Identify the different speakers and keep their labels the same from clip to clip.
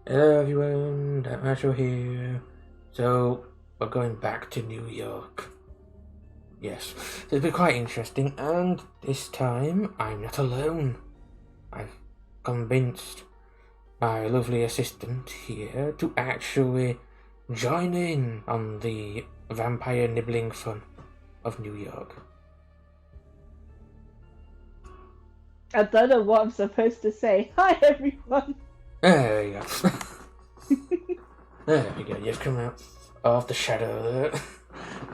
Speaker 1: Hello everyone, that Marshall here. So, we're going back to New York. Yes, so it'll be quite interesting, and this time I'm not alone. I've convinced my lovely assistant here to actually join in on the vampire nibbling fun of New York.
Speaker 2: I don't know what I'm supposed to say. Hi, everyone.
Speaker 1: There we go. There we go, you've come out of the shadow there.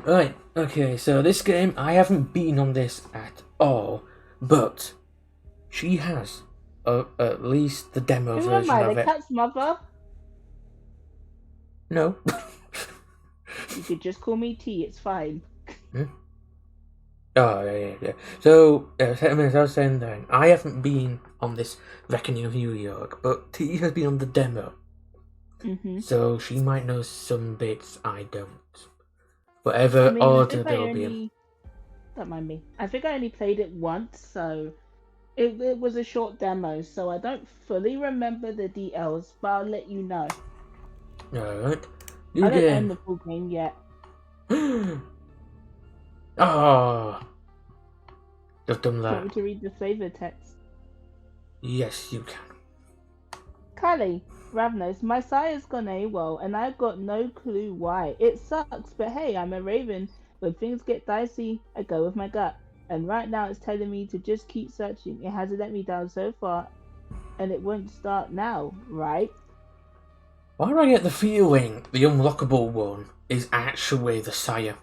Speaker 1: Right, okay, so this game, I haven't been on this at all, but she has, at least the demo
Speaker 2: Who am
Speaker 1: version
Speaker 2: I,
Speaker 1: of
Speaker 2: the
Speaker 1: it.
Speaker 2: cat's mother?
Speaker 1: No.
Speaker 2: You could just call me T, it's fine.
Speaker 1: Oh, yeah. So, as I was saying then, I haven't been on this Reckoning of New York, but T has been on the demo, so she might know some bits I don't. Whatever
Speaker 2: I
Speaker 1: order
Speaker 2: think I
Speaker 1: they'll be in.
Speaker 2: only... Don't mind me. I think I only played it once, so... It was a short demo, so I don't fully remember the details, but I'll let you know.
Speaker 1: Alright.
Speaker 2: I don't own the full game yet.
Speaker 1: Oh, I've done
Speaker 2: Do you
Speaker 1: that.
Speaker 2: want me to read the flavor text?
Speaker 1: Yes, you can.
Speaker 2: Callie, Ravnos, my sire's gone AWOL, and I've got no clue why. It sucks, but hey, I'm a raven. When things get dicey, I go with my gut. And right now it's telling me to just keep searching. It hasn't let me down so far, and it won't start now, right?
Speaker 1: Why do I get the feeling the unlockable one is actually the sire?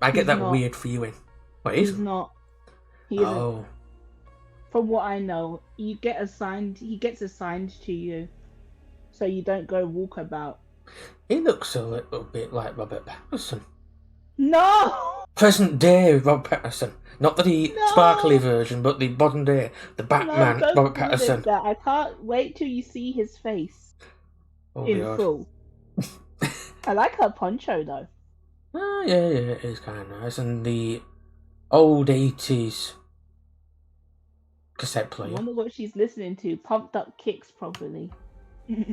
Speaker 1: I get that weird feeling. Wait,
Speaker 2: he's not. He isn't.
Speaker 1: Oh.
Speaker 2: From what I know, he gets assigned to you, so you don't go walkabout.
Speaker 1: He looks a little bit like Robert Pattinson.
Speaker 2: No!
Speaker 1: Present day Robert Pattinson. Not the sparkly version, but the modern day, the Batman Robert Pattinson.
Speaker 2: That. I can't wait till you see his face in full. I like her poncho though.
Speaker 1: Yeah, it is kind of nice. And the old 80s cassette player.
Speaker 2: I wonder what she's listening to. Pumped Up Kicks, probably.
Speaker 1: Yeah.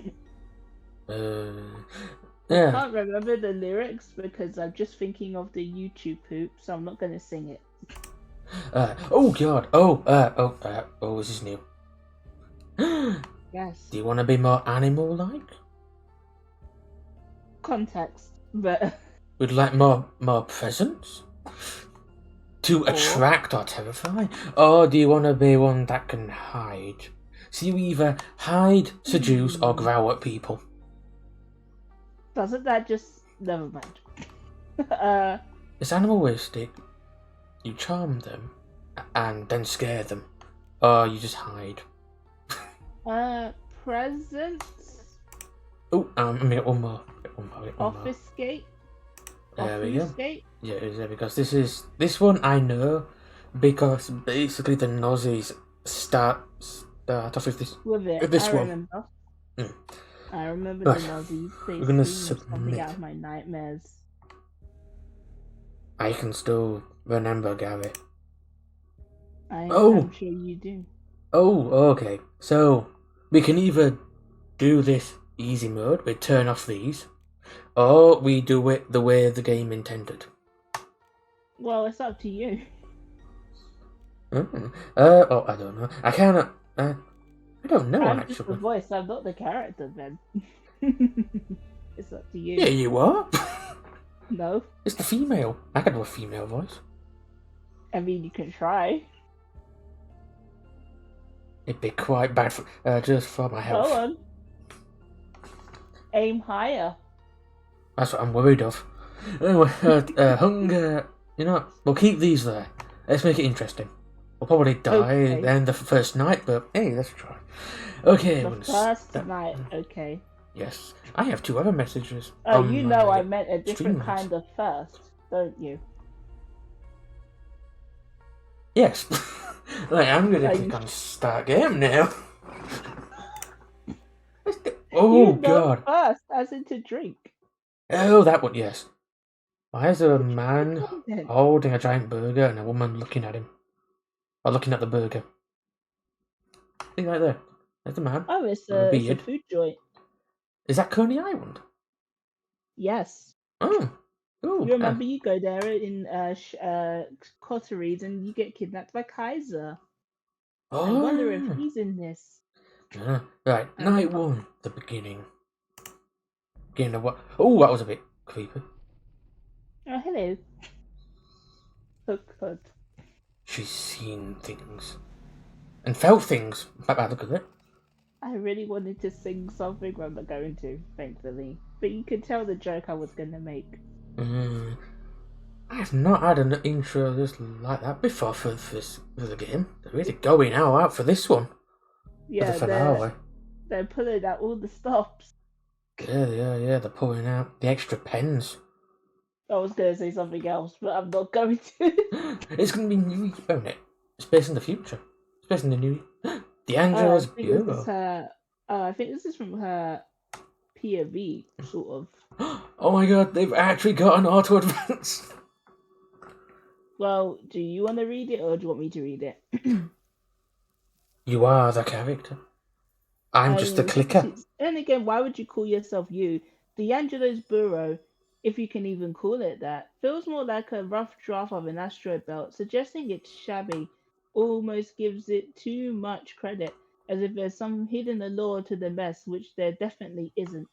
Speaker 2: I can't remember the lyrics because I'm just thinking of the YouTube poop, so I'm not going to sing it.
Speaker 1: Oh god. This is new.
Speaker 2: Yes.
Speaker 1: Do you want to be more animal-like?
Speaker 2: Context, but...
Speaker 1: Would you like more presents? To attract or terrify? Or do you want to be one that can hide? So you either hide, seduce, or growl at people.
Speaker 2: Doesn't that just... Never mind.
Speaker 1: It's animalistic. You charm them, and then scare them. Or you just hide.
Speaker 2: Presents?
Speaker 1: Oh, let me get one more.
Speaker 2: Obfuscate?
Speaker 1: There we go. Yeah, it is, because this one I know, because basically the Nozzies start off with this.
Speaker 2: With it,
Speaker 1: with this
Speaker 2: I
Speaker 1: one.
Speaker 2: remember. I remember
Speaker 1: Right.
Speaker 2: the Nozzies.
Speaker 1: We're gonna
Speaker 2: something out of my nightmares.
Speaker 1: I can still remember, Gary.
Speaker 2: I'm sure you do.
Speaker 1: Oh, okay. So we can either do this easy mode, we turn off these, or we do it the way the game intended.
Speaker 2: Well, it's up to you.
Speaker 1: I don't know. I cannot. I don't know,
Speaker 2: I'm
Speaker 1: actually.
Speaker 2: just the voice, I'm not the character, then. It's up to you.
Speaker 1: Yeah, you are.
Speaker 2: No.
Speaker 1: It's the female. I can do a female voice.
Speaker 2: I mean, you can try.
Speaker 1: It'd be quite bad for, just for my health.
Speaker 2: Go on. Aim higher.
Speaker 1: That's what I'm worried of. Anyway, hunger. You know what? We'll keep these there. Let's make it interesting. We'll probably die then the first night, but hey, let's try. Okay.
Speaker 2: The first night, okay.
Speaker 1: Yes. I have 2 other messages.
Speaker 2: Oh, you know I meant a different kind of first, don't you?
Speaker 1: Yes. Right, I'm gonna click on start game now. Oh god.
Speaker 2: First, as in to drink.
Speaker 1: Oh, that one, yes. Why is there a man holding a giant burger and a woman looking at him? Or looking at the burger? See right there. There's the man
Speaker 2: Oh, it's
Speaker 1: with a
Speaker 2: a
Speaker 1: beard.
Speaker 2: food joint.
Speaker 1: Is that Coney Island?
Speaker 2: Yes.
Speaker 1: Oh. Ooh,
Speaker 2: You remember you go there in Cotteries and you get kidnapped by Kaiser. I wonder if
Speaker 1: Oh.
Speaker 2: he's in this.
Speaker 1: Right, night
Speaker 2: Um,
Speaker 1: one, the beginning. Getting the what? Oh, that was a bit creepy.
Speaker 2: oh, hello. Hook, hook.
Speaker 1: She's seen things and felt things. By the look of it.
Speaker 2: I really wanted to sing something, but I'm not going to, thankfully. But you could tell the joke I was going to make.
Speaker 1: Mm, I have not had an intro just like that before for the game. They're really going out for this one. For the
Speaker 2: Yeah,
Speaker 1: finale.
Speaker 2: they're pulling out all the stops.
Speaker 1: Yeah. They're pulling out the extra pens.
Speaker 2: I was going to say something else, but I'm not going to.
Speaker 1: It's going to be New Year, won't it? It's based in the future. It's based in the New Year. The
Speaker 2: I
Speaker 1: Angelo's
Speaker 2: think this is
Speaker 1: Bureau.
Speaker 2: her. I think this is from her POV, sort of.
Speaker 1: Oh my god, they've actually got an auto advance.
Speaker 2: Well, do you want to read it or do you want me to read it?
Speaker 1: You are the character. I'm
Speaker 2: I
Speaker 1: just the
Speaker 2: mean,
Speaker 1: clicker.
Speaker 2: and again, why would you call yourself you? D'Angelo's Burrow, if you can even call it that, feels more like a rough draft of an asteroid belt. Suggesting it's shabby almost gives it too much credit, as if there's some hidden allure to the mess, which there definitely isn't.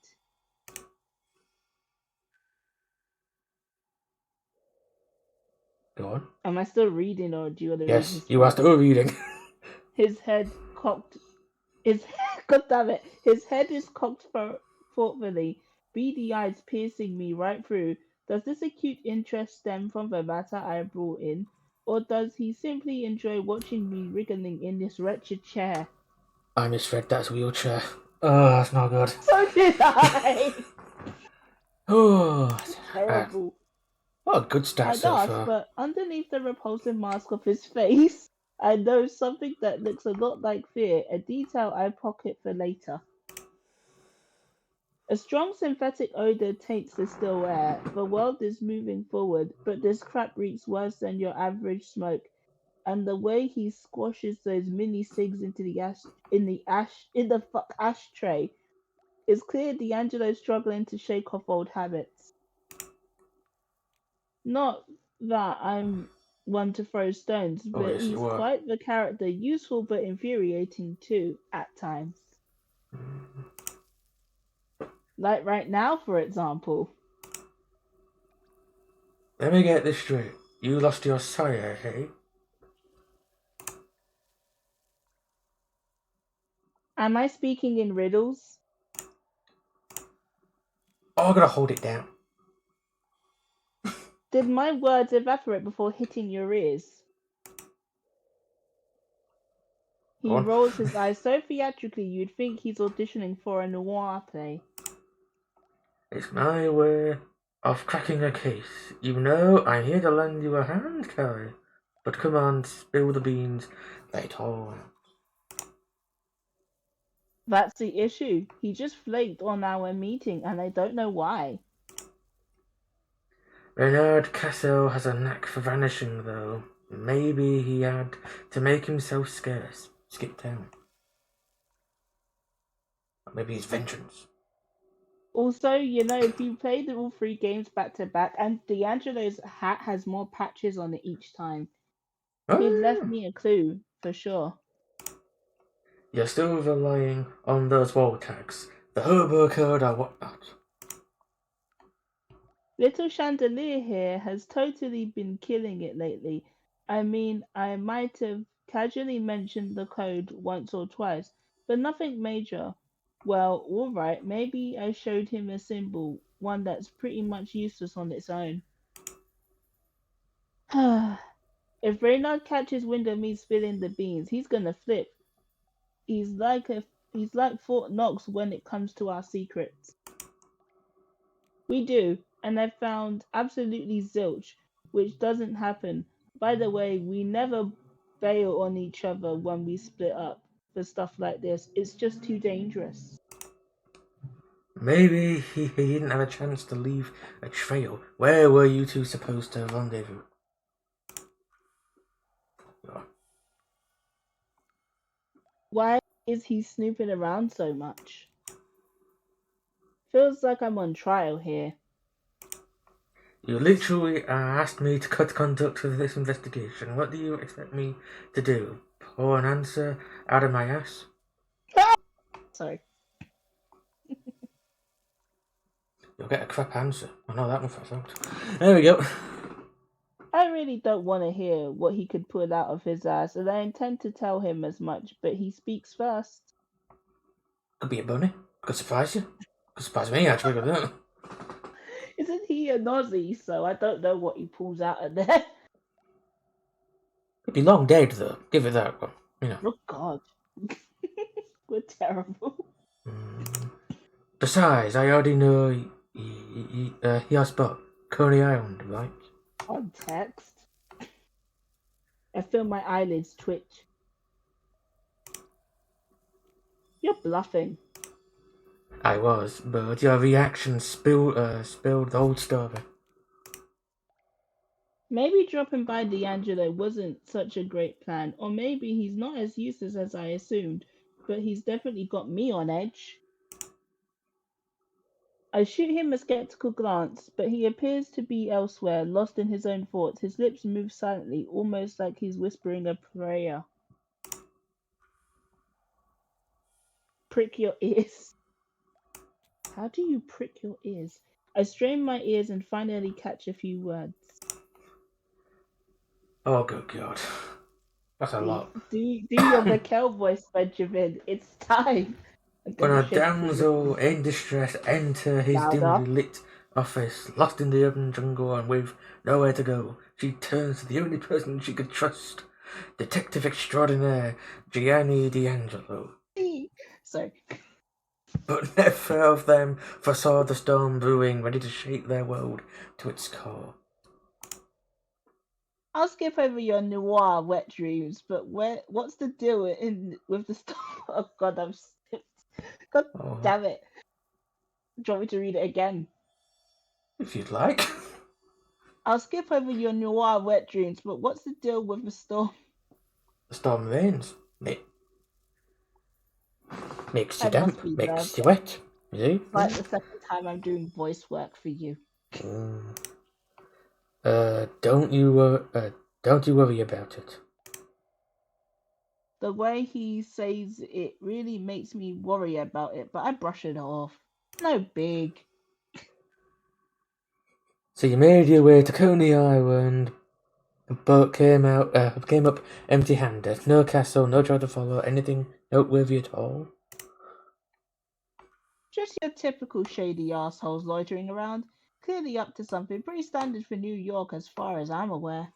Speaker 1: Go on.
Speaker 2: Am I still reading, or do you want to read
Speaker 1: Yes,
Speaker 2: his
Speaker 1: you are
Speaker 2: face?
Speaker 1: still reading.
Speaker 2: His head cocked. His God damn it! His head is cocked thoughtfully, beady eyes piercing me right through. Does this acute interest stem from the matter I brought in, or does he simply enjoy watching me wriggling in this wretched chair?
Speaker 1: I misread that wheelchair. Oh, that's not good.
Speaker 2: So did I.
Speaker 1: Oh,
Speaker 2: Terrible.
Speaker 1: what a good start
Speaker 2: I'd
Speaker 1: so
Speaker 2: ask,
Speaker 1: far.
Speaker 2: but underneath the repulsive mask of his face, I know something that looks a lot like fear, a detail I pocket for later. A strong synthetic odor taints the still air. The world is moving forward, but this crap reeks worse than your average smoke. And the way he squashes those mini cigs into the ashtray is clear D'Angelo's struggling to shake off old habits. Not that I'm one to throw stones,
Speaker 1: Oh,
Speaker 2: but
Speaker 1: yes,
Speaker 2: he's
Speaker 1: you are.
Speaker 2: quite the character, useful but infuriating too, at times. Like right now, for example.
Speaker 1: Let me get this straight. You lost your sire, hey?
Speaker 2: Am I speaking in riddles?
Speaker 1: Oh, I gotta hold it down.
Speaker 2: Did my words evaporate before hitting your ears?
Speaker 1: Go
Speaker 2: He
Speaker 1: on.
Speaker 2: rolls his eyes so theatrically you'd think he's auditioning for a noir play.
Speaker 1: It's my way of cracking a case. You know, I'm here to lend you a hand, Kelly. But come on, spill the beans. Lay it all out.
Speaker 2: That's the issue. He just flaked on our meeting and I don't know why.
Speaker 1: Bernard Cassel has a knack for vanishing, though. Maybe he had to make himself scarce. Skip town. Or maybe it's vengeance.
Speaker 2: Also, if you played all three games back to back, and D'Angelo's hat has more patches on it each time, he left
Speaker 1: Oh,
Speaker 2: me a clue for sure.
Speaker 1: you're still relying on those wall tags. The hobo code or whatnot.
Speaker 2: Little Chandelier here has totally been killing it lately. I mean, I might have casually mentioned the code once or twice, but nothing major. Well, alright, maybe I showed him a symbol, one that's pretty much useless on its own. If Reynard catches wind of me spilling the beans, he's gonna flip. He's like a he's like Fort Knox when it comes to our secrets. We do, and I found absolutely zilch, which doesn't happen. By the way, we never bail on each other when we split up for stuff like this. It's just too dangerous.
Speaker 1: Maybe he didn't have a chance to leave a trail. Where were you two supposed to rendezvous? Oh.
Speaker 2: Why is he snooping around so much? Feels like I'm on trial here.
Speaker 1: You literally asked me to cut conduct for this investigation. What do you expect me to do? Pour an answer out of my ass?
Speaker 2: Sorry.
Speaker 1: You'll get a crap answer. I know that one for a fact. There we go.
Speaker 2: I really don't want to hear what he could pull out of his ass, and I intend to tell him as much, but he speaks first.
Speaker 1: Could be a bunny. Could surprise you. Could surprise me, actually, could that?
Speaker 2: Isn't he a Aussie? So I don't know what he pulls out of there.
Speaker 1: Could be long dead, though. Give it that one. You know.
Speaker 2: Oh God, we're terrible.
Speaker 1: Besides, I already know he has spot Coney Island, right?
Speaker 2: Context. I feel my eyelids twitch. You're bluffing.
Speaker 1: I was, but your reaction spilled the whole story.
Speaker 2: Maybe dropping by D'Angelo wasn't such a great plan, or maybe he's not as useless as I assumed, but he's definitely got me on edge. I shoot him a skeptical glance, but he appears to be elsewhere, lost in his own thoughts. His lips move silently, almost like he's whispering a prayer. Prick your ears. How do you prick your ears? I strain my ears and finally catch a few words.
Speaker 1: Oh, good God. That's a lot.
Speaker 2: Do your Raquel voice, Benjamin. It's time. I'm
Speaker 1: When
Speaker 2: gonna
Speaker 1: a
Speaker 2: shake for
Speaker 1: damsel
Speaker 2: you.
Speaker 1: in distress enter his
Speaker 2: Louder.
Speaker 1: dimly lit office, lost in the urban jungle and with nowhere to go, she turns to the only person she could trust, Detective Extraordinaire Gianni D'Angelo.
Speaker 2: Sorry.
Speaker 1: But never of them foresaw the storm brewing, ready to shake their world to its core.
Speaker 2: I'll skip over your noir wet dreams, but what's the deal with the stuff? Oh God, I'm God
Speaker 1: Oh,
Speaker 2: damn it! Do you want me to read it again?
Speaker 1: if you'd like.
Speaker 2: I'll skip over your noir wet dreams, but what's the deal with the storm?
Speaker 1: The storm rains. Makes you
Speaker 2: I must
Speaker 1: damp,
Speaker 2: be
Speaker 1: makes you
Speaker 2: nervous.
Speaker 1: wet. You see?
Speaker 2: Like the second time I'm doing voice work for you.
Speaker 1: Don't you worry about it.
Speaker 2: The way he says it really makes me worry about it, but I brush it off. No big.
Speaker 1: So you made your way to Coney Island, but came up empty-handed. No castle, no try to follow anything noteworthy at all.
Speaker 2: Just your typical shady assholes loitering around. Clearly up to something pretty standard for New York as far as I'm aware.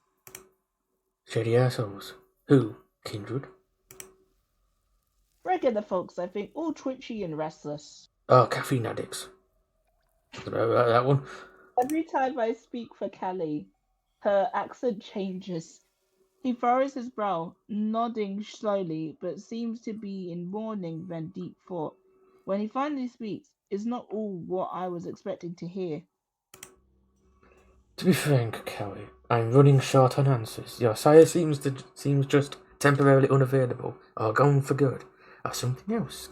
Speaker 1: Shady assholes. Who? Kindred?
Speaker 2: Regular folks, I think, all twitchy and restless.
Speaker 1: Oh, caffeine addicts. That's about that one.
Speaker 2: Every time I speak for Callie, her accent changes. He furrows his brow, nodding slowly, but seems to be in mourning than deep thought. When he finally speaks, it's not all what I was expecting to hear.
Speaker 1: To be frank, Kelly, I'm running short on answers. Your sire seems just temporarily unavailable, or gone for good, or something else.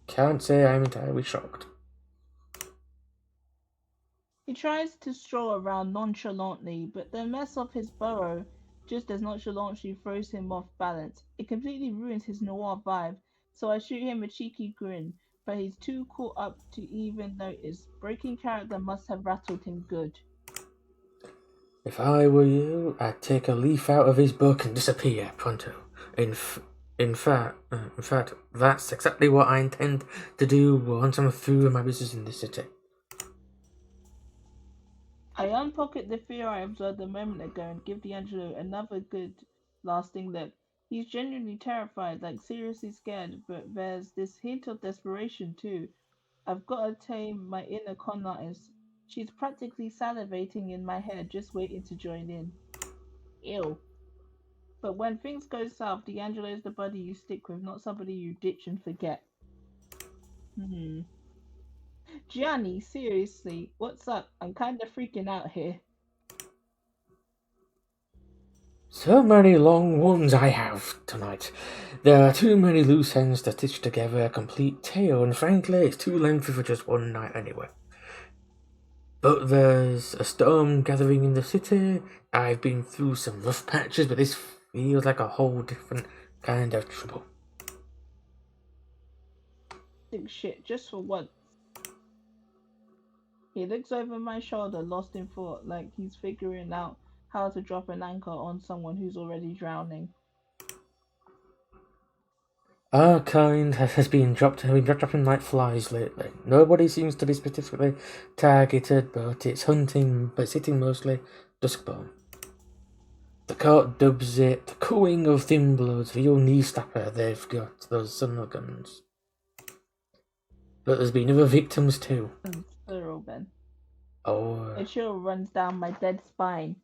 Speaker 1: Can't say I'm entirely shocked.
Speaker 2: He tries to stroll around nonchalantly, but the mess of his burrow just as nonchalantly throws him off balance. It completely ruins his noir vibe, so I shoot him a cheeky grin, but he's too caught up to even notice. Breaking character must have rattled him good.
Speaker 1: If I were you, I'd take a leaf out of his book and disappear pronto. In fact, that's exactly what I intend to do once I'm through with my business in this city.
Speaker 2: I unpocket the fear I observed a moment ago and give D'Angelo another good lasting look. He's genuinely terrified, like seriously scared, but there's this hint of desperation too. I've got to tame my inner con artist. She's practically salivating in my head, just waiting to join in. Ew. But when things go south, D'Angelo's the buddy you stick with, not somebody you ditch and forget. Gianni, seriously, what's up? I'm kinda freaking out here.
Speaker 1: So many long ones I have tonight. There are too many loose ends to stitch together a complete tale, and frankly, it's too lengthy for just one night anyway. But there's a storm gathering in the city. I've been through some rough patches, but this feels like a whole different kind of trouble.
Speaker 2: Think shit just for once. He looks over my shoulder, lost in thought, like he's figuring out how to drop an anchor on someone who's already drowning.
Speaker 1: Our kind has been dropping like flies lately. Nobody seems to be specifically targeted, but it's hitting mostly Duskborn. The court dubs it the cooing of thin bloods, the real knee slapper they've got, those son of guns. But there's been other victims too.
Speaker 2: Plural, Ben.
Speaker 1: Oh,
Speaker 2: A chill runs down my dead spine.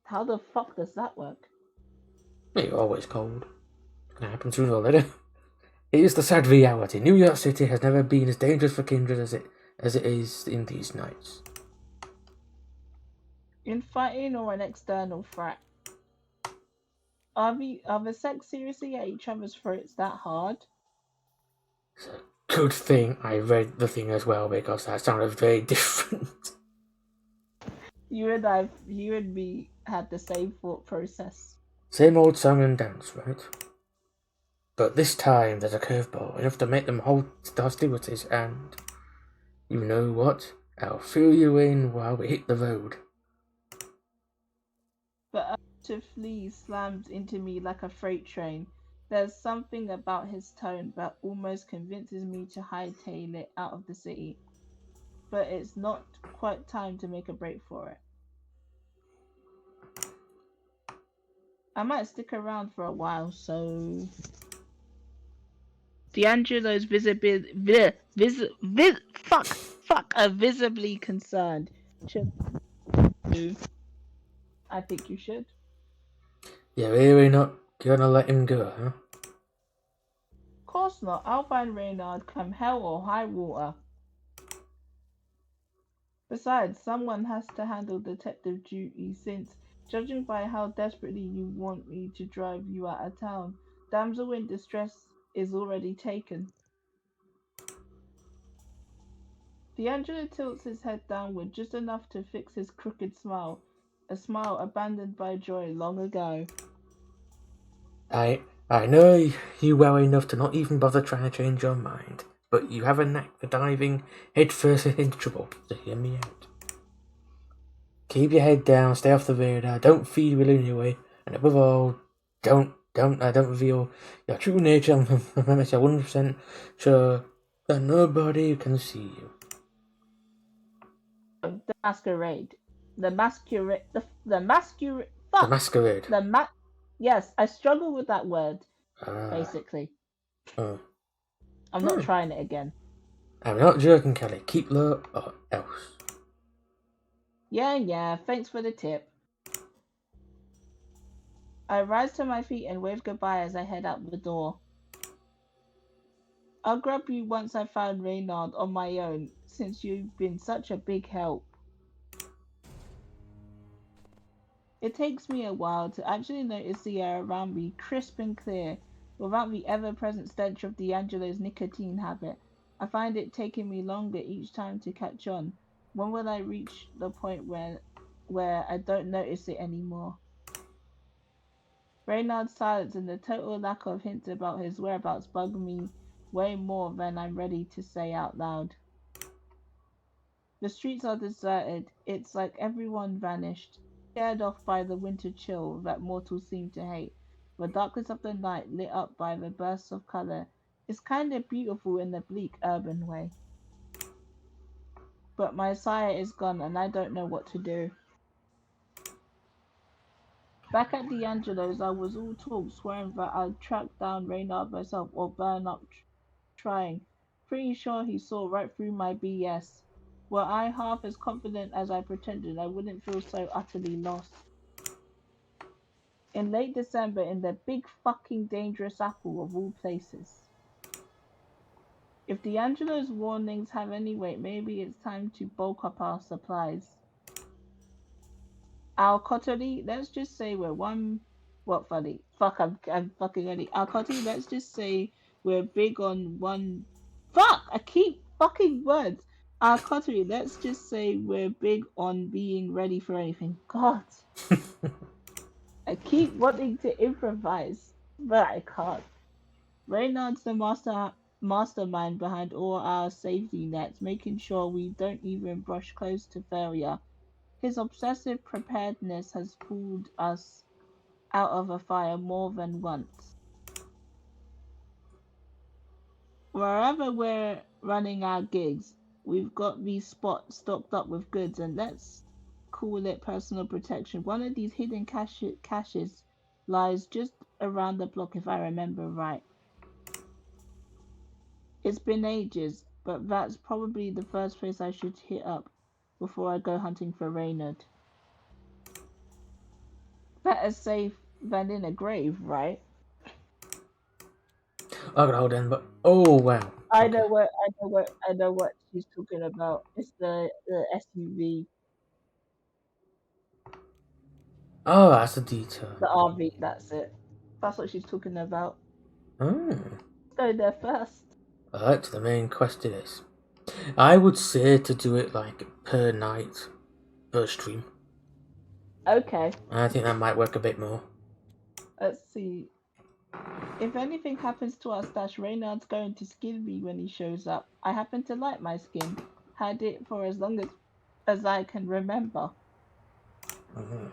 Speaker 2: How the fuck does that work?
Speaker 1: you're always cold. It's gonna happen sooner or later. It is the sad reality. New York City has never been as dangerous for kindred as it is in these nights.
Speaker 2: Infighting or an external threat? Are the sex seriously at each other's throats that hard?
Speaker 1: It's a good thing I read the thing as well, because that sounded very different.
Speaker 2: You and me had the same thought process.
Speaker 1: Same old song and dance, right? But this time there's a curveball, enough to make them hold hostilities, and you know what? I'll fill you in while we hit the road.
Speaker 2: The urge to flee slams into me like a freight train. There's something about his tone that almost convinces me to hightail it out of the city. But it's not quite time to make a break for it. I might stick around for a while, so D'Angelo's visibly concerned. Should do. I think you should.
Speaker 1: You're really not gonna let him go, huh?
Speaker 2: Of course not. I'll find Reynard come hell or high water. Besides, someone has to handle detective duty since, judging by how desperately you want me to drive you out of town, damsel in distress is already taken. D'Angelo tilts his head downward just enough to fix his crooked smile, a smile abandoned by joy long ago.
Speaker 1: I know you well enough to not even bother trying to change your mind, but you have a knack for diving headfirst into trouble, so hear me out. Keep your head down, stay off the radar, don't feed Willie anyway, and above all, don't reveal your true nature unless you're 100% sure that nobody can see you.
Speaker 2: The masquerade. The masquerade. The masquerade.
Speaker 1: The
Speaker 2: Fuck!
Speaker 1: masquerade.
Speaker 2: Yes, I struggle with that word,
Speaker 1: Ah.
Speaker 2: basically.
Speaker 1: Oh.
Speaker 2: I'm not trying it again.
Speaker 1: I'm not joking, Kelly. Keep low or else.
Speaker 2: Yeah, thanks for the tip. I rise to my feet and wave goodbye as I head out the door. I'll grab you once I've found Reynard on my own, since you've been such a big help. It takes me a while to actually notice the air around me crisp and clear, without the ever-present stench of D'Angelo's nicotine habit. I find it taking me longer each time to catch on. When will I reach the point where I don't notice it anymore? Reynard's silence and the total lack of hints about his whereabouts bug me way more than I'm ready to say out loud. The streets are deserted. It's like everyone vanished, scared off by the winter chill that mortals seem to hate. The darkness of the night, lit up by the bursts of color, is kind of beautiful in a bleak urban way. But my sire is gone and I don't know what to do. Back at D'Angelo's, I was all talk, swearing that I'd track down Reynard myself or burn up trying. Pretty sure he saw right through my BS. Were I half as confident as I pretended, I wouldn't feel so utterly lost. In late December, in the big fucking dangerous apple of all places. If D'Angelo's warnings have any weight, maybe it's time to bulk up our supplies. Our coterie, let's just say we're one What funny? Fuck, I'm fucking ready. Alcotty, let's just say we're big on one. Fuck! I keep fucking words. Alcotty, let's just say we're big on being ready for anything. God, I keep wanting to improvise, but I can't. Reynard's the mastermind behind all our safety nets, making sure we don't even brush close to failure. His obsessive preparedness has pulled us out of a fire more than once. Wherever we're running our gigs, we've got these spots stocked up with goods, and let's call it personal protection. One of these hidden caches lies just around the block, if I remember right. It's been ages, but that's probably the first place I should hit up before I go hunting for Reynard. Better safe than in a grave, right?
Speaker 1: I got hold in, but oh wow.
Speaker 2: I
Speaker 1: Okay.
Speaker 2: know what I know what she's talking about. It's the SUV,
Speaker 1: Oh, that's a detail.
Speaker 2: the RV. That's it. That's what she's talking about.
Speaker 1: Oh.
Speaker 2: Go there first.
Speaker 1: Alright, so the main quest is. I would say to do it like per night, per stream.
Speaker 2: Okay.
Speaker 1: I think that might work a bit more.
Speaker 2: Let's see. If anything happens to our stash, Reynard's going to skin me when he shows up. I happen to like my skin. Had it for as long as I can remember.
Speaker 1: Mhm.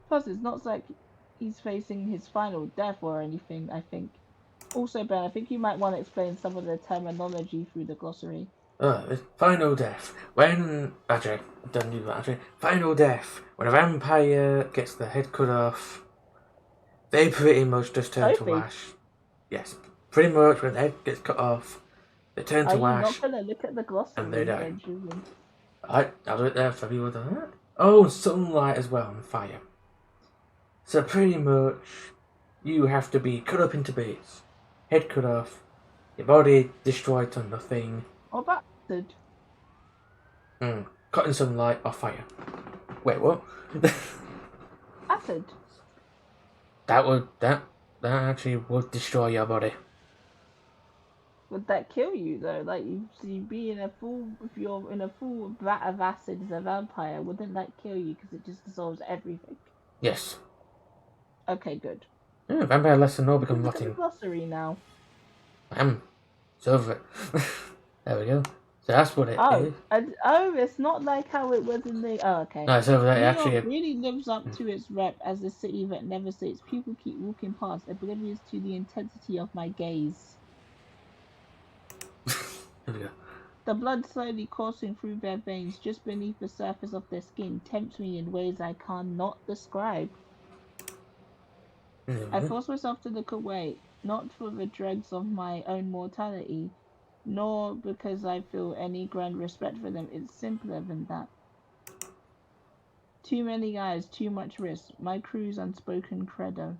Speaker 2: Plus, it's not like he's facing his final death or anything, I think. Also, Ben, I think you might want to explain some of the terminology through the glossary.
Speaker 1: Final death. When actually, don't do that. Actually, final death. When a vampire gets their head cut off, they pretty much just turn to
Speaker 2: Sophie,
Speaker 1: ash. Yes, pretty much when their head gets cut off, they turn
Speaker 2: are
Speaker 1: to
Speaker 2: you not
Speaker 1: ash
Speaker 2: going to look at the
Speaker 1: and they
Speaker 2: glossary,
Speaker 1: die.
Speaker 2: Benjamin?
Speaker 1: I'll do it there for you. That. Oh, sunlight as well and fire. So pretty much, you have to be cut up into bits, head cut off, your body destroyed to nothing.
Speaker 2: What about acid?
Speaker 1: Caught in sunlight or fire. Wait, what?
Speaker 2: Acid.
Speaker 1: that actually would destroy your body.
Speaker 2: Would that kill you though? Like you be in a full, if you're in a full vat of acid as a vampire, wouldn't that kill you because it just dissolves everything?
Speaker 1: Yes.
Speaker 2: Okay, good.
Speaker 1: Vampire lesson all
Speaker 2: You can
Speaker 1: become
Speaker 2: look at the
Speaker 1: rotting.
Speaker 2: glossary now.
Speaker 1: It's over it. There we go. So that's what it is.
Speaker 2: It's not like how it was in the. Oh, okay.
Speaker 1: No, it's over there.
Speaker 2: New York
Speaker 1: Actually,
Speaker 2: really lives up to its rep as a city that never sleeps. People keep walking past, oblivious to the intensity of my gaze.
Speaker 1: there we go.
Speaker 2: The blood slowly coursing through their veins just beneath the surface of their skin tempts me in ways I cannot describe. I force myself to look away, not for the dregs of my own mortality, nor because I feel any grand respect for them. It's simpler than that. Too many eyes, too much risk, my crew's unspoken credo.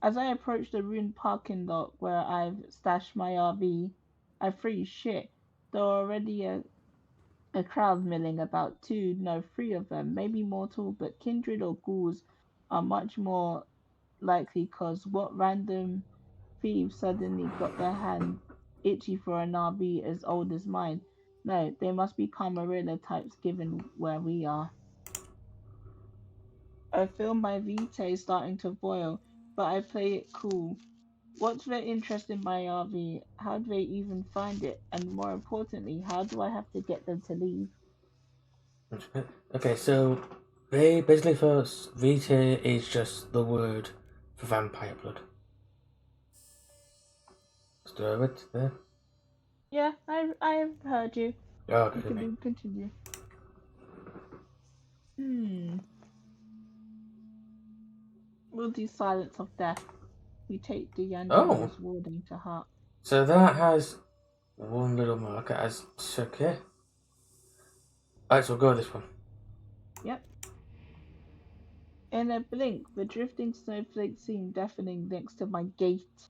Speaker 2: As I approach the ruined parking lot where I've stashed my RV, I freeze. Shit. There are already a crowd milling about. Two, no, three of them, maybe mortal, but kindred or ghouls are much more likely, cause what random thieves suddenly got their hand itchy for an RV as old as mine? No, they must be Camarilla types given where we are. I feel my vitae starting to boil, but I play it cool. What's their interest in my RV? How do they even find it? And more importantly, how do I have to get them to leave?
Speaker 1: Okay, so they basically first Vita is just the word for vampire blood. Let's do it there.
Speaker 2: Yeah, I've heard you.
Speaker 1: Oh,
Speaker 2: You
Speaker 1: good to me.
Speaker 2: can continue. We'll do Silence of Death. We take D'Angelo's warning to heart.
Speaker 1: So that has one little marker as okay. Alright, so we'll go with this one.
Speaker 2: Yep. In a blink, the drifting snowflakes seem deafening next to my gate.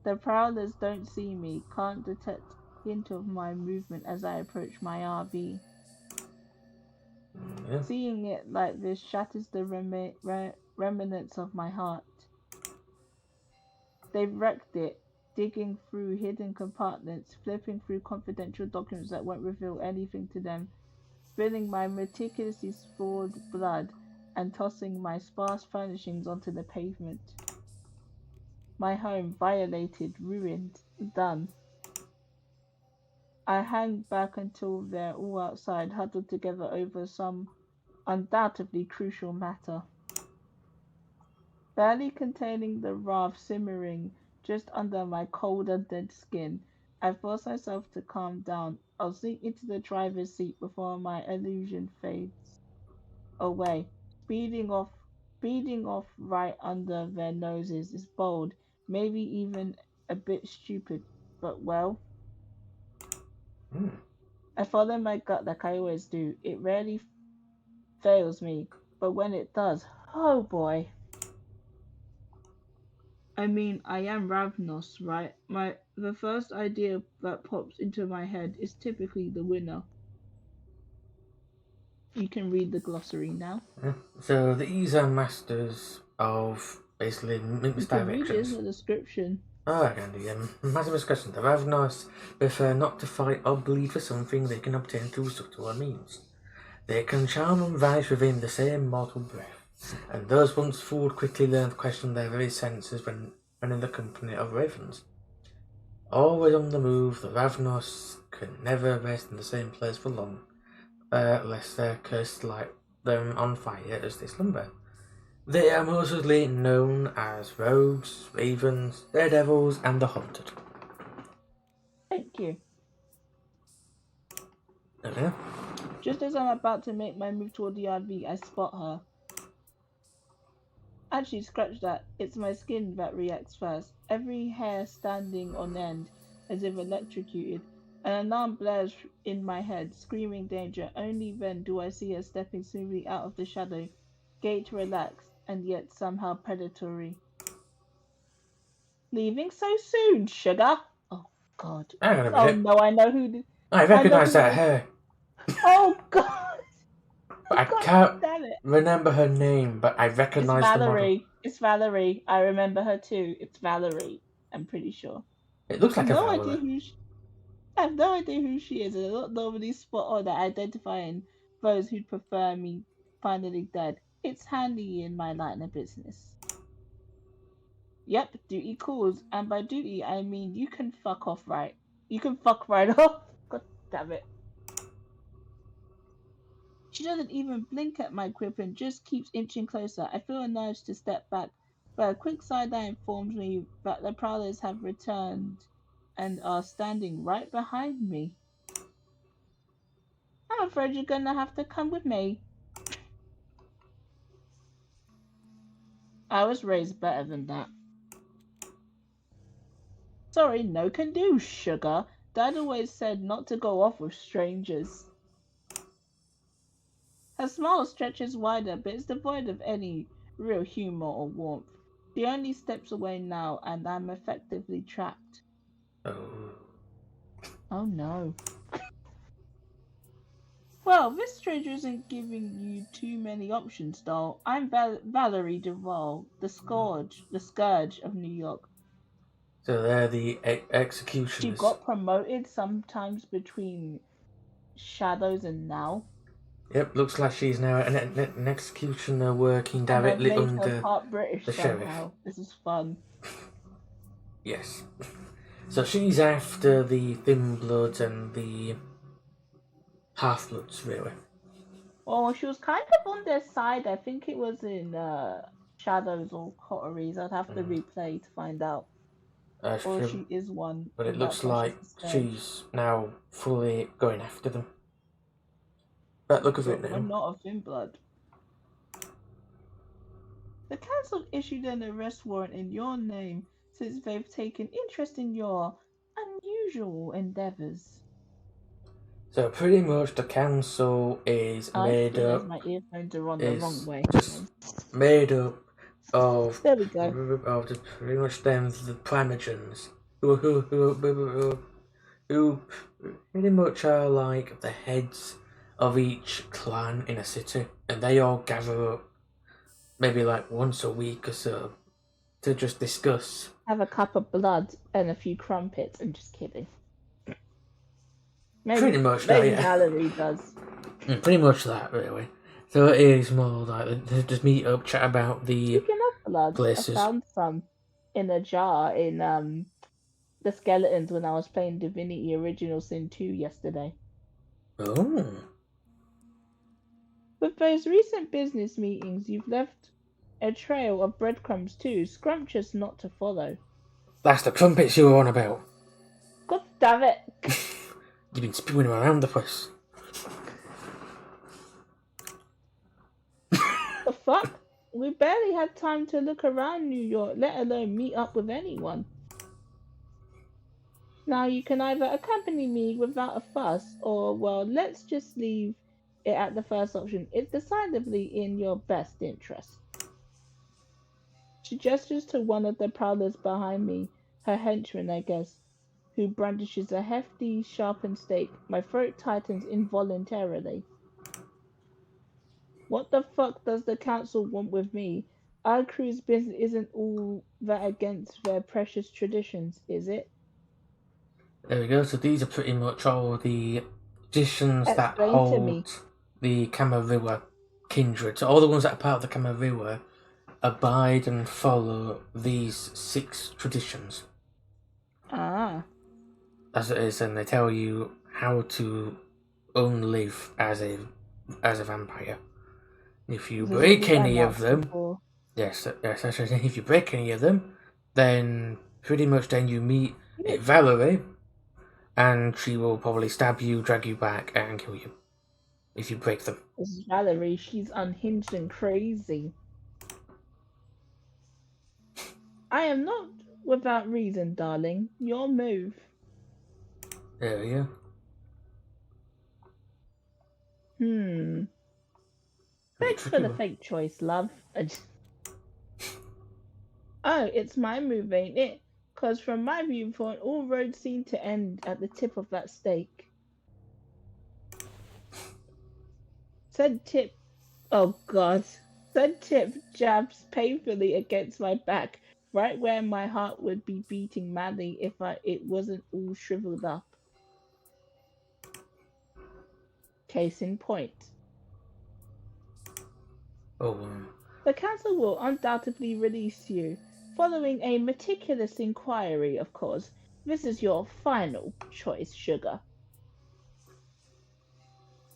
Speaker 2: The prowlers don't see me, can't detect hint of my movement as I approach my RV.
Speaker 1: Yeah.
Speaker 2: Seeing it like this shatters the remnants of my heart. They've wrecked it, digging through hidden compartments, flipping through confidential documents that won't reveal anything to them, spilling my meticulously spilled blood, and tossing my sparse furnishings onto the pavement. My home violated, ruined, done. I hang back until they're all outside, huddled together over some undoubtedly crucial matter. Barely containing the wrath simmering just under my cold and dead skin, I force myself to calm down. I'll sink into the driver's seat before my illusion fades away. Speeding off right under their noses is bold, maybe even a bit stupid, but well,
Speaker 1: Mm.
Speaker 2: I follow my gut like I always do. It rarely fails me, but when it does, oh boy. I mean, I am Ravnos, right? The first idea that pops into my head is typically the winner. You can read the glossary now.
Speaker 1: Yeah. So these are masters of basically
Speaker 2: You can read it as
Speaker 1: misdirections.
Speaker 2: a description.
Speaker 1: Oh, I can do massive discussion. The Ravnos prefer not to fight or bleed for something they can obtain through subtler means. They can charm and vanish within the same mortal breath, and those once fooled quickly learn to question their very senses when in the company of ravens. Always on the move, the Ravnos can never rest in the same place for long, lest their curse light them on fire as they slumber. They are mostly known as rogues, ravens, daredevils, and the haunted.
Speaker 2: Thank you.
Speaker 1: Okay.
Speaker 2: Just as I'm about to make my move toward the RV, I spot her. Actually, scratch that. It's my skin that reacts first. Every hair standing on end, as if electrocuted. An alarm blares in my head, screaming danger. Only then do I see her stepping smoothly out of the shadow, gait relaxed, and yet somehow predatory. Leaving so soon, sugar? Oh, God.
Speaker 1: Hang on a
Speaker 2: Oh,
Speaker 1: minute.
Speaker 2: no, I know who.
Speaker 1: I
Speaker 2: I know
Speaker 1: recognise
Speaker 2: who
Speaker 1: that
Speaker 2: this.
Speaker 1: hair,
Speaker 2: Oh, God.
Speaker 1: but I
Speaker 2: God
Speaker 1: can't
Speaker 2: damn it.
Speaker 1: remember her name, but I
Speaker 2: It's
Speaker 1: recognise the model.
Speaker 2: Valerie. It's Valerie. I remember her too. It's Valerie. I'm pretty sure.
Speaker 1: It looks like a
Speaker 2: No idea
Speaker 1: vowler.
Speaker 2: who she, I have no idea who she is, and I don't normally spot on at identifying those who'd prefer me finally dead. It's handy in my line of business. Yep, duty calls, and by duty I mean you can fuck off right. You can fuck right off. God damn it. She doesn't even blink at my grip and just keeps inching closer. I feel a nudge to step back, but a quick side eye informs me that the prowlers have returned and are standing right behind me. I'm afraid you're gonna have to come with me. I was raised better than that. Sorry, no can do, sugar. Dad always said not to go off with strangers. Her smile stretches wider, but is devoid of any real humor or warmth. She only steps away now, and I'm effectively trapped.
Speaker 1: Oh.
Speaker 2: Oh no. Well, this stranger isn't giving you too many options, doll. I'm Valerie Duval, the scourge of New York.
Speaker 1: So they're the
Speaker 2: She
Speaker 1: executioners.
Speaker 2: got promoted sometimes between Shadows and now,
Speaker 1: Yep, looks like she's now an executioner working
Speaker 2: and I've
Speaker 1: directly
Speaker 2: made her
Speaker 1: under
Speaker 2: part British
Speaker 1: the sheriff.
Speaker 2: somehow. This is fun.
Speaker 1: Yes. So she's after the thin bloods and the half bloods, really.
Speaker 2: Well, she was kind of on their side. I think it was in Shadows or Coteries. I'd have to
Speaker 1: Mm.
Speaker 2: replay to find out. Or she is one,
Speaker 1: But it
Speaker 2: and
Speaker 1: looks
Speaker 2: that's why she's
Speaker 1: like
Speaker 2: the scourge.
Speaker 1: she's now fully going after them. But look of it
Speaker 2: But we're
Speaker 1: now.
Speaker 2: not a thin blood. The council issued an arrest warrant in your name since they've taken interest in your unusual endeavors.
Speaker 1: So pretty much the council is
Speaker 2: I just
Speaker 1: made
Speaker 2: realized
Speaker 1: up
Speaker 2: my earphones are on the wrong
Speaker 1: is
Speaker 2: way.
Speaker 1: just made up of
Speaker 2: There we go.
Speaker 1: pretty much them the primogens who pretty much are like the heads of each clan in a city, and they all gather up maybe like once a week or so to just discuss.
Speaker 2: Have a cup of blood and a few crumpets. I'm just kidding.
Speaker 1: Pretty
Speaker 2: Maybe
Speaker 1: much that,
Speaker 2: maybe
Speaker 1: yeah.
Speaker 2: Valerie does.
Speaker 1: Pretty much that, really. So it is more like they just meet up, chat about the
Speaker 2: Speaking of blood, I
Speaker 1: places.
Speaker 2: found some in a jar in the skeletons when I was playing Divinity Original Sin 2 yesterday.
Speaker 1: Oh,
Speaker 2: With those recent business meetings, you've left a trail of breadcrumbs too, scrumptious not to follow.
Speaker 1: that's the crumpets you were on about.
Speaker 2: God damn it!
Speaker 1: You've been spewing them around the place.
Speaker 2: The fuck? We barely had time to look around New York, let alone meet up with anyone. Now you can either accompany me without a fuss, or, well, let's just leave it at the first option. It's decidedly in your best interest. She gestures to one of the prowlers behind me, her henchman, I guess, who brandishes a hefty, sharpened stake. My throat tightens involuntarily. What the fuck does the council want with me? Our crew's business isn't all that against their precious traditions, is it?
Speaker 1: There we go. So these are pretty much all the traditions that
Speaker 2: Explain to me.
Speaker 1: hold the Camarilla kindred. So all the ones that are part of the Camarilla abide and follow these 6 traditions
Speaker 2: Ah,
Speaker 1: as it is, and they tell you how to live as a vampire. If you
Speaker 2: this is
Speaker 1: break
Speaker 2: what I'm
Speaker 1: any of
Speaker 2: asking
Speaker 1: them,
Speaker 2: for.
Speaker 1: yes, if you break any of them, then pretty much then you meet a
Speaker 2: This
Speaker 1: Valerie, and she will probably stab you, drag you back, and kill you if you break them.
Speaker 2: is Valerie. She's unhinged and crazy. I am not without reason, darling. Your move.
Speaker 1: There we go.
Speaker 2: Hmm.
Speaker 1: A bit
Speaker 2: Thanks for
Speaker 1: tricky
Speaker 2: the
Speaker 1: one.
Speaker 2: fake choice, love. Oh, it's my move, ain't it? 'Cause from my viewpoint, all roads seem to end at the tip of that stake. Said tip. Oh God. Said tip jabs painfully against my back, right where my heart would be beating madly if it wasn't all shriveled up. Case in point.
Speaker 1: Oh,
Speaker 2: The council will undoubtedly release you. Following a meticulous inquiry, of course. This is your final choice, sugar.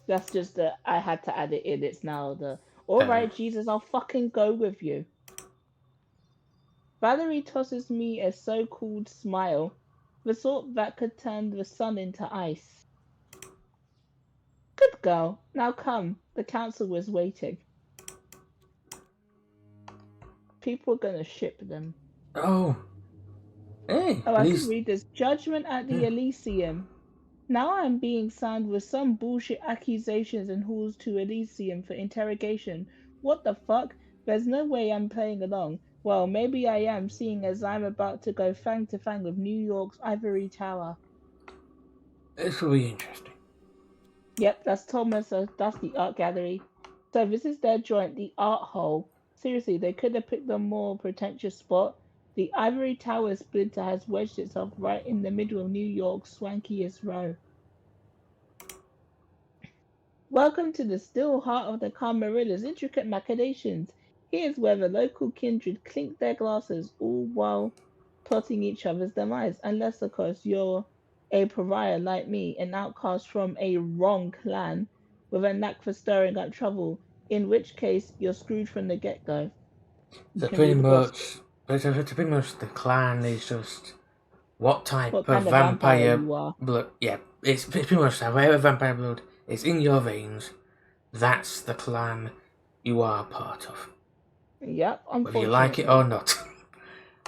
Speaker 2: That's just the I had to add it in. It's now the
Speaker 1: um,
Speaker 2: alright, Jesus, I'll fucking go with you. Valerie tosses me a so called smile, the sort that could turn the sun into ice. Good girl. Now come. The council was waiting. People are gonna ship them.
Speaker 1: oh, hey,
Speaker 2: Oh,
Speaker 1: at
Speaker 2: I can
Speaker 1: least
Speaker 2: read this. Judgment at the
Speaker 1: yeah,
Speaker 2: Elysium. Now I'm being signed with some bullshit accusations and hauls to Elysium for interrogation. What the fuck? There's no way I'm playing along. Well, maybe I am, seeing as I'm about to go fang to fang with New York's Ivory Tower.
Speaker 1: this will be interesting.
Speaker 2: Yep, that's Thomas. That's the art gallery. So this is their joint, the art hole. Seriously, they could have picked a more pretentious spot. The Ivory Tower splinter has wedged itself right in the middle of New York's swankiest row. Welcome to the still heart of the Camarilla's intricate machinations. Here's where the local kindred clink their glasses, all while plotting each other's demise. Unless, of course, you're a pariah like me, an outcast from a wrong clan with a knack for stirring up trouble, in which case you're screwed from the get-go. You
Speaker 1: So
Speaker 2: can read the gospel.
Speaker 1: pretty much the clan is just what type
Speaker 2: What
Speaker 1: of
Speaker 2: kind of vampire
Speaker 1: vampire
Speaker 2: you are.
Speaker 1: blood. Yeah, it's pretty much that. Whatever vampire blood is in your veins, that's the clan you are part of,
Speaker 2: Yep,
Speaker 1: whether you like it or
Speaker 2: unfortunately.
Speaker 1: not.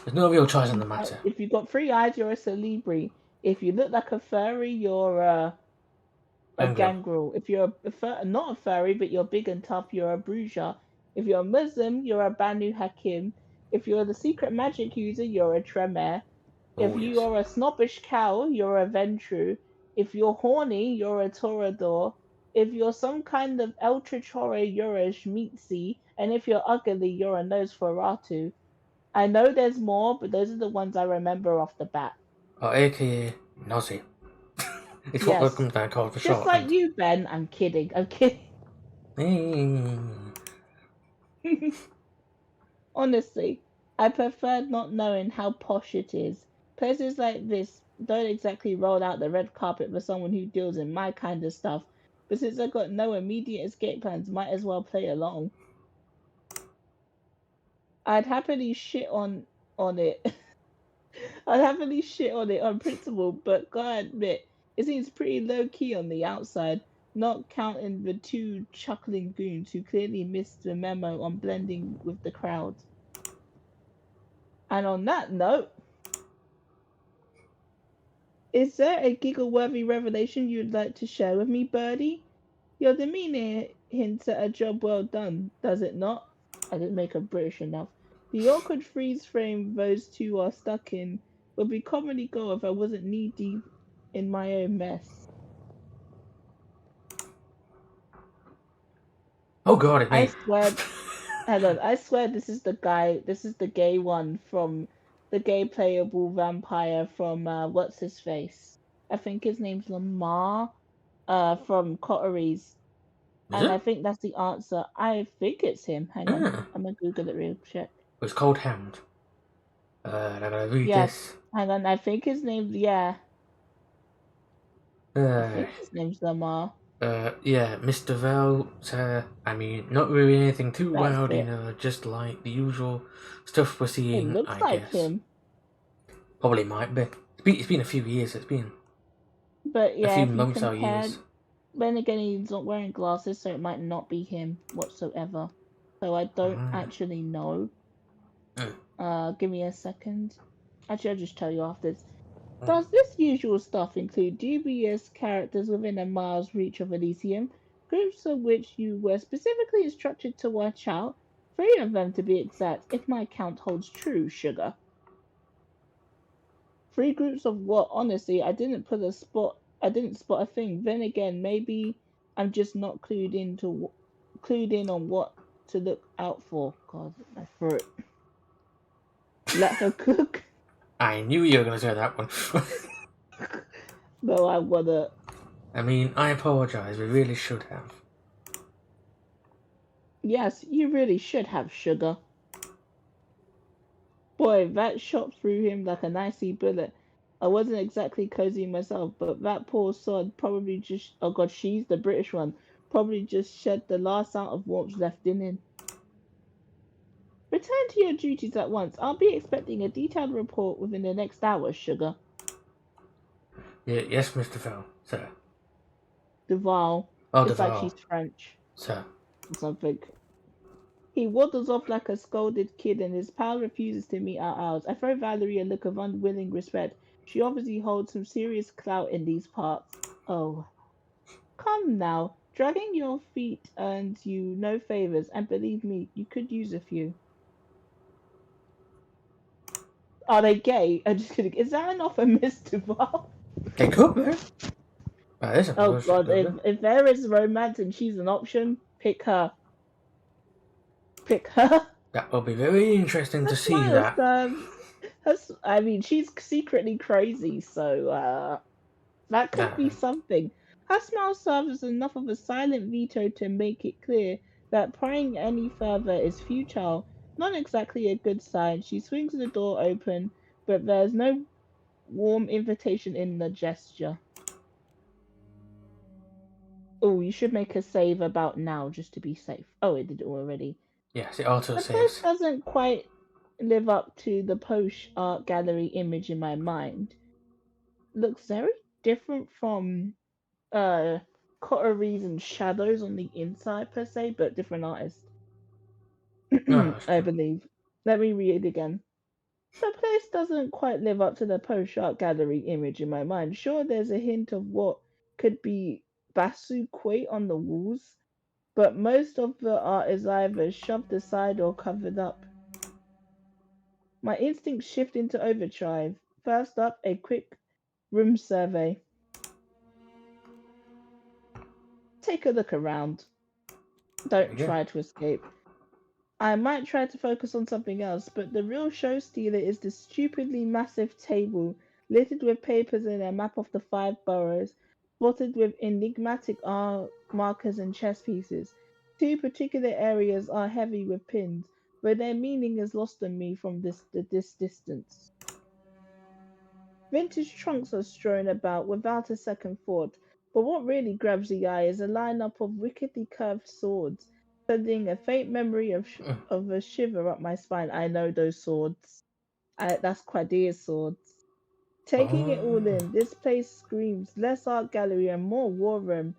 Speaker 1: There's no real choice on the matter.
Speaker 2: If you got 3 eyes, you're a celebri. If you look like a furry, you're a
Speaker 1: Gangrel.
Speaker 2: gangrel. If you're not a furry, but you're big and tough, you're a bruiser. If you're a Muslim, you're a Banu Hakim. If you're the secret magic user, you're a Tremere. If
Speaker 1: Oh
Speaker 2: you
Speaker 1: yes.
Speaker 2: are a snobbish cow, you're a Ventru. If you're horny, you're a Torador. If you're some kind of ultra chore, you're a schmeezy, and if you're ugly, you're a nosferatu. I know there's more, but those are the ones I remember off the bat.
Speaker 1: Or aka Nosy. It's what
Speaker 2: Yes,
Speaker 1: comes down called for
Speaker 2: just like
Speaker 1: shorthand.
Speaker 2: you, Ben. I'm kidding. I'm kidding.
Speaker 1: Hey.
Speaker 2: Honestly, I prefer not knowing how posh it is. Places like this don't exactly roll out the red carpet for someone who deals in my kind of stuff. But since I got no immediate escape plans, might as well play along. I'd happily shit on it. I'd happily shit on it on principle, but gotta admit, it seems pretty low key on the outside, not counting the two chuckling goons who clearly missed the memo on blending with the crowd. And on that note, is there a giggle-worthy revelation you'd like to share with me, Birdie? Your demeanor hints at a job well done, does it not? I didn't make her British enough. The awkward freeze frame those two are stuck in would be comedy gold if I wasn't knee deep in my own mess.
Speaker 1: Oh god, it's
Speaker 2: I
Speaker 1: me.
Speaker 2: swear, Helen, I swear this is the guy, this is the gay one from the gay playable vampire from what's his face? I think his name's Lamar, from Coteries.
Speaker 1: Is
Speaker 2: And
Speaker 1: it?
Speaker 2: I think that's the answer. I think it's him. Hang on.
Speaker 1: Ah.
Speaker 2: I'm gonna Google it real quick.
Speaker 1: It's called Hound. I gotta read
Speaker 2: Yes.
Speaker 1: this.
Speaker 2: Hang on. I think his name. Yeah. I
Speaker 1: Uh,
Speaker 2: think his name's Lamar.
Speaker 1: yeah, Mr. Vel, I mean, not really anything too
Speaker 2: That's
Speaker 1: wild,
Speaker 2: it.
Speaker 1: just like the usual stuff we're
Speaker 2: It
Speaker 1: seeing,
Speaker 2: looks
Speaker 1: I
Speaker 2: like
Speaker 1: guess.
Speaker 2: him.
Speaker 1: Probably might be. It's been a few years, it's been
Speaker 2: But
Speaker 1: a
Speaker 2: yeah,
Speaker 1: few
Speaker 2: if you
Speaker 1: months or
Speaker 2: compare,
Speaker 1: years.
Speaker 2: then again, he's not wearing glasses, so it might not be him whatsoever. So I don't
Speaker 1: Ah.
Speaker 2: actually know.
Speaker 1: Mm.
Speaker 2: Give me a second. Actually, I'll just tell you after this.
Speaker 1: Mm.
Speaker 2: Does this usual stuff include dubious characters within a mile's reach of Elysium, groups of which you were specifically instructed to watch out? Three of them to be exact, if my count holds true, sugar. Three groups of what? Honestly, I didn't spot a thing. Then again, maybe I'm just not clued in on what to look out for. God, my throat. Let her cook.
Speaker 1: I knew you were gonna say that one.
Speaker 2: No, I wanna.
Speaker 1: I mean, I apologize, we really should have.
Speaker 2: Yes, you really should have sugar. Boy, that shot through him like an icy bullet. I wasn't exactly cozy myself, but that poor sod probably just, oh god, she's the British one, probably just shed the last ounce of warmth left in him. Return to your duties at once. I'll be expecting a detailed report within the next hour, sugar.
Speaker 1: Yes, Mr. Vel, sir.
Speaker 2: Duval.
Speaker 1: Oh,
Speaker 2: It's like
Speaker 1: Duval,
Speaker 2: she's French
Speaker 1: sir.
Speaker 2: or something. He waddles off like a scolded kid, and his pal refuses to meet our hours. I throw Valerie a look of unwilling respect. She obviously holds some serious clout in these parts. Oh, come now. Dragging your feet earns you no favors, and believe me, you could use a few. Are they gay? I'm just kidding. Is that an offer, Miss Duval?
Speaker 1: They could be. That is a
Speaker 2: Oh
Speaker 1: bullshit,
Speaker 2: god,
Speaker 1: could be.
Speaker 2: if there is romance and she's an option, pick her. Pick her.
Speaker 1: That will be very interesting
Speaker 2: Her
Speaker 1: to see
Speaker 2: smile
Speaker 1: that.
Speaker 2: serves. I mean, she's secretly crazy, so that could be
Speaker 1: Uh,
Speaker 2: something. Her smile serves as enough of a silent veto to make it clear that prying any further is futile. Not exactly a good sign. She swings the door open, but there's no warm invitation in the gesture. Oh, you should make a save about now just to be safe. Oh, it did it already.
Speaker 1: yes, it auto
Speaker 2: The place
Speaker 1: saves.
Speaker 2: doesn't quite live up to the Posh art gallery image in my mind. Looks very different from uh Coteries and Shadows on the inside per se, but different artist.
Speaker 1: No, that's
Speaker 2: I
Speaker 1: true.
Speaker 2: believe. Let me read it again. The place doesn't quite live up to the Posh art gallery image in my mind. Sure, there's a hint of what could be Basu Quate on the walls, but most of the art is either shoved aside or covered up. My instincts shift into overdrive. First up, a quick room survey. take a look around. Don't
Speaker 1: Yeah.
Speaker 2: try to escape. I might try to focus on something else, but the real show stealer is the stupidly massive table, littered with papers and a map of the 5 boroughs, spotted with enigmatic markers and chess pieces. 2 particular areas are heavy with pins, but their meaning is lost on me from this distance. Vintage trunks are strewn about without a second thought, but what really grabs the eye is a lineup of wickedly curved swords, sending a faint memory of a shiver up my spine. I know those swords. That's Quadir's swords. Taking it all
Speaker 1: Oh.
Speaker 2: in, this place screams less art gallery and more war room.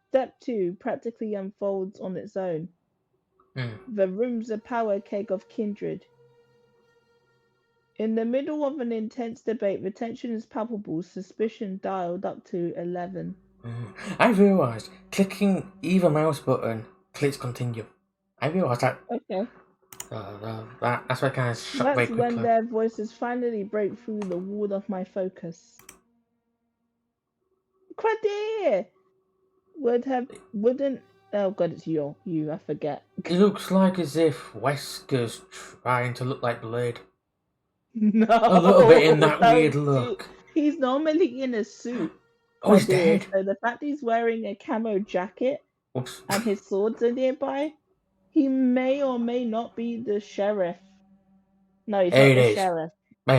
Speaker 2: Step 2 practically unfolds on its own.
Speaker 1: Mm.
Speaker 2: The room's a power keg of kindred. In the middle of an intense debate, the tension is palpable, suspicion dialed up to 11.
Speaker 1: I realised clicking either mouse button clicks continue. I realised that.
Speaker 2: Okay.
Speaker 1: That's why I kind of shot very
Speaker 2: That's when
Speaker 1: quickly.
Speaker 2: their voices finally break through the wall of my focus. Quadir! Wouldn't. Oh god, it's you, I forget.
Speaker 1: It looks like as if Wesker's trying to look like Blade.
Speaker 2: No!
Speaker 1: A little bit in that
Speaker 2: don't
Speaker 1: weird
Speaker 2: do-
Speaker 1: look.
Speaker 2: He's normally in a suit.
Speaker 1: Oh, he's
Speaker 2: Quadir,
Speaker 1: dead.
Speaker 2: so the fact he's wearing a camo jacket
Speaker 1: Oops.
Speaker 2: and his swords are nearby, he may or may not be the sheriff. No, he's not
Speaker 1: It
Speaker 2: the
Speaker 1: is.
Speaker 2: sheriff.
Speaker 1: It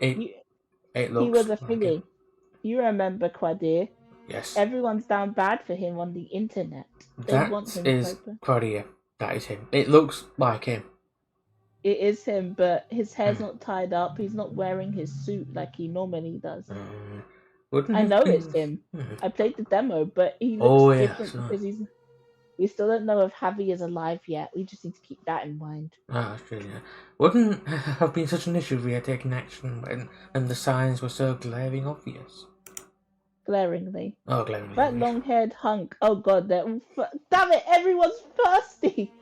Speaker 1: is.
Speaker 2: You,
Speaker 1: It
Speaker 2: he
Speaker 1: looks
Speaker 2: was a
Speaker 1: like it.
Speaker 2: thingy. You remember Quadir?
Speaker 1: Yes.
Speaker 2: Everyone's down bad for him on the internet. They want
Speaker 1: That
Speaker 2: him
Speaker 1: is
Speaker 2: to.
Speaker 1: Claudia. That is him. It looks like him.
Speaker 2: It is him, but his hair's not tied up. He's not wearing his suit like he normally does.
Speaker 1: Wouldn't
Speaker 2: I
Speaker 1: have
Speaker 2: know
Speaker 1: been.
Speaker 2: it's him. I played the demo, but he looks
Speaker 1: Oh, yeah.
Speaker 2: different
Speaker 1: So,
Speaker 2: because he's. We still don't know if Javi is alive yet. We just need to keep that in mind.
Speaker 1: that's true, yeah. Wouldn't have been such an issue if we had taken action when the signs were so glaring obvious.
Speaker 2: Glaringly.
Speaker 1: Oh, glaringly
Speaker 2: That
Speaker 1: obvious.
Speaker 2: long-haired hunk. Oh god, damn it! Everyone's thirsty.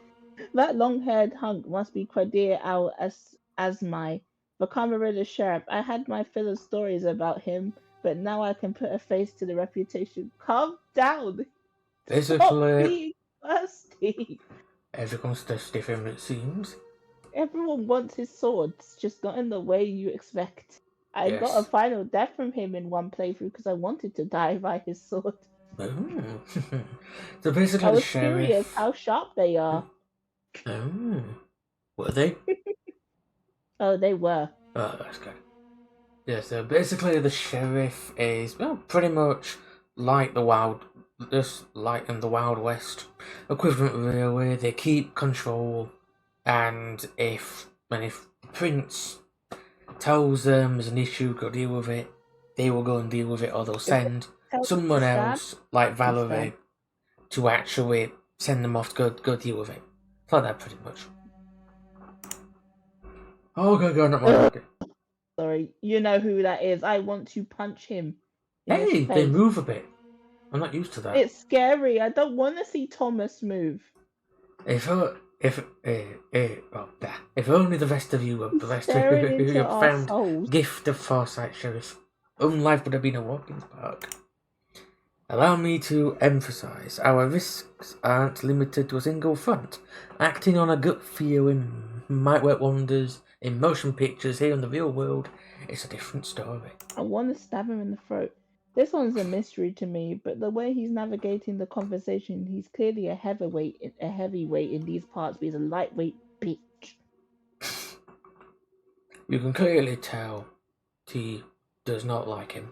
Speaker 2: That long-haired hunk must be Quadir Al Asmai, the Camarilla sheriff. I had my fill of stories about him, but now I can put a face to the reputation. Calm down. Stop
Speaker 1: Basically,
Speaker 2: being thirsty.
Speaker 1: everyone's thirsty for him, it seems.
Speaker 2: Everyone wants his swords, just not in the way you expect. I got a
Speaker 1: Yes.
Speaker 2: final death from him in one playthrough because I wanted to die by his sword.
Speaker 1: Oh. So basically,
Speaker 2: I
Speaker 1: the
Speaker 2: was curious
Speaker 1: sheriff.
Speaker 2: how sharp they are.
Speaker 1: Oh. Were they?
Speaker 2: Oh, they were.
Speaker 1: Oh, that's good. Yeah, so basically, the sheriff is, well, pretty much like the Wild. Just like in the Wild West. Equivalent railway, they keep control. And if the prince tells them there's an issue, go deal with it, they will go and deal with it, or they'll send someone else, like Valerie, to actually send them off to go deal with it. It's like that, pretty much. Oh, go, not my pocket.
Speaker 2: Sorry, you know who that is. I want to punch him.
Speaker 1: Hey, they move a bit. I'm not used to that.
Speaker 2: It's scary. I don't want to see Thomas move.
Speaker 1: If only the rest of you found
Speaker 2: souls.
Speaker 1: Gift of Foresight, Sheriff. Life would have been a walk in the park. Allow me to emphasize, our risks aren't limited to a single front. Acting on a gut feeling might work wonders in motion pictures. Here in the real world, it's a different story.
Speaker 2: I want to stab him in the throat. This one's a mystery to me, but the way he's navigating the conversation, he's clearly a heavyweight in these parts, but he's a lightweight bitch.
Speaker 1: You can clearly tell T does not like him.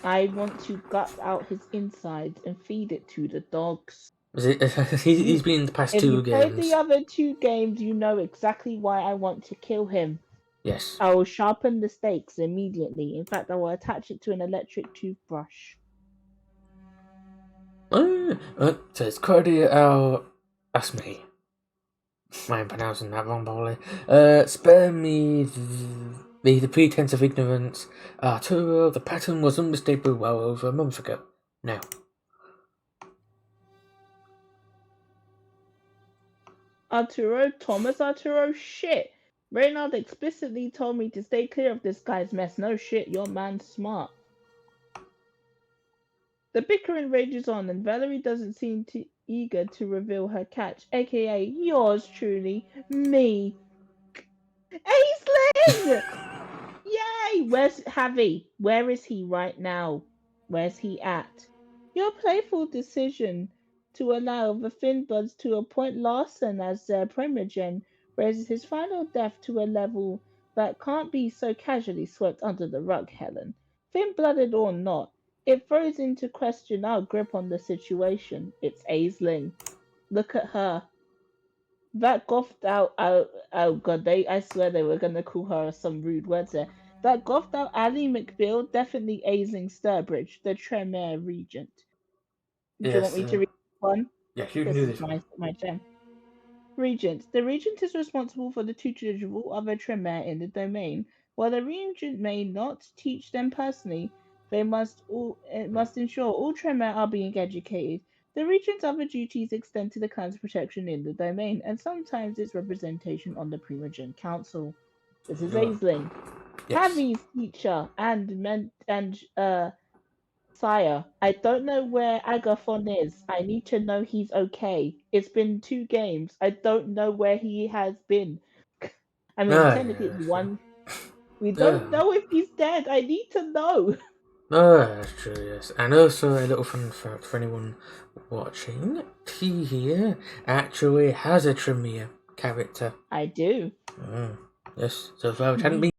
Speaker 2: I want to gut out his insides and feed it to the dogs.
Speaker 1: He's been in the past 2 games.
Speaker 2: If you played the other 2 games, you know exactly why I want to kill him.
Speaker 1: Yes.
Speaker 2: I will sharpen the stakes immediately. In fact, I will attach it to an electric toothbrush.
Speaker 1: So it's Cordia That's me. I'm pronouncing that wrong, probably. Spare me the pretense of ignorance. Arturo, the pattern was unmistakable well over a month ago. Now.
Speaker 2: Thomas Arturo, shit. Reynard explicitly told me to stay clear of this guy's mess. No shit, your man's smart. The bickering rages on, and Valerie doesn't seem eager to reveal her catch, aka yours truly, me. Aisling! Yay! Where's Javi? Where is he right now? Where's he at? Your playful decision to allow the Finbloods to appoint Larson as their primogen raises his final death to a level that can't be so casually swept under the rug, Helen. Thin-blooded or not, it throws into question our grip on the situation. It's Aisling. Look at her. That gouged out, oh god, I swear they were gonna call her some rude words there. That gouged out Ally McBeal, definitely Aisling Sturbridge, the Tremere Regent. Do you want
Speaker 1: Yes.
Speaker 2: me to read one?
Speaker 1: Yes, you can
Speaker 2: This
Speaker 1: do
Speaker 2: is
Speaker 1: this one.
Speaker 2: my gem. Regent. The regent is responsible for the tutelage of all other Tremere in the domain. While the regent may not teach them personally, they must ensure all Tremere are being educated. The regent's other duties extend to the clan's protection in the domain, and sometimes its representation on the Primogen Council. This is
Speaker 1: Oh,
Speaker 2: Aisling.
Speaker 1: yes.
Speaker 2: Javi's teacher sire, I don't know where Agathon is. I need to know he's okay. It's been 2 games. I don't know where he has been. I mean,
Speaker 1: Ah,
Speaker 2: technically it's
Speaker 1: yes.
Speaker 2: one. We don't
Speaker 1: Um,
Speaker 2: know if he's dead. I need to know.
Speaker 1: oh, that's true, yes. And also a little fun fact for anyone watching, T here actually has a Tremere character.
Speaker 2: I do.
Speaker 1: Yes, so if I hadn't been